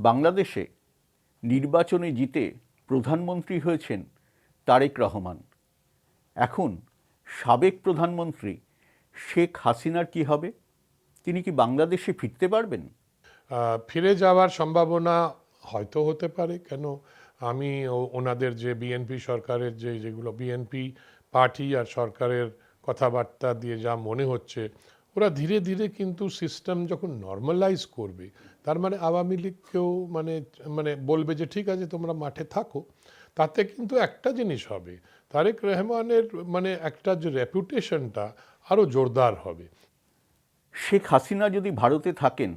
বাংলাদেশে নির্বাচনে জিতে প্রধানমন্ত্রী হয়েছেন তারেক রহমান। এখন সাবেক প্রধানমন্ত্রী শেখ হাসিনার কি হবে? তিনি কি বাংলাদেশে ফিরতে পারবেন? ফিরে যাওয়ার সম্ভাবনা হয়তো হতে পারে। কেন, আমি ওনাদের যে বিএনপি সরকারের যেগুলো বিএনপি পার্টি আর সরকারের কথাবার্তা দিয়ে যা মনে হচ্ছে, ওরা ধীরে ধীরে কিন্তু সিস্টেম যখন নর্মালাইজ করবে, তার মানে আওয়ামী লীগকেও মানে মানে বলবে যে ঠিক আছে তোমরা মাঠে থাকো, তাতে কিন্তু একটা জিনিস হবে, তারেক রহমানের মানে একটা যে রেপুটেশনটা আরও জোরদার হবে। শেখ হাসিনা যদি ভারতে থাকেন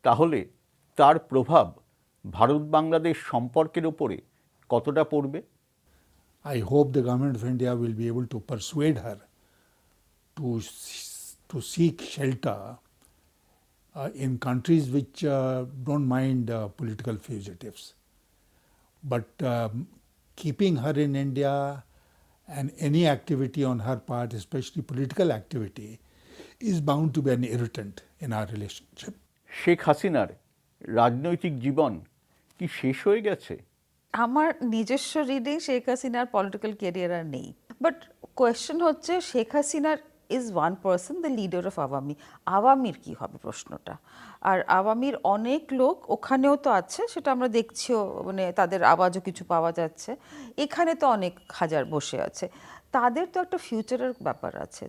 তাহলে তার প্রভাব ভারত বাংলাদেশ সম্পর্কের উপরে কতটা পড়বে? I hope the government of India will be able to persuade her to seek shelter in countries which don't mind political fugitives. But keeping her in India and any activity on her part, especially political activity, is bound to be an irritant in our relationship. Sheikh হাসিনার রাজনৈতিক জীবন কি শেষ হয়ে গেছে? আমার নিজস্ব reading Sheikh হাসিনার political career আর নেই, বাট কোয়েশ্চেন হচ্ছে শেখ হাসিনার is one person the leader of Awami, আওয়ামীর কি হবে প্রশ্নটা। আর আওয়ামীর অনেক লোক ওখানেও তো আছে, সেটা আমরা দেখছিও, মানে তাদের আওয়াজও কিছু পাওয়া যাচ্ছে। এখানে তো অনেক হাজার বসে আছে, তাদের তো একটা ফিউচারের ব্যাপার আছে।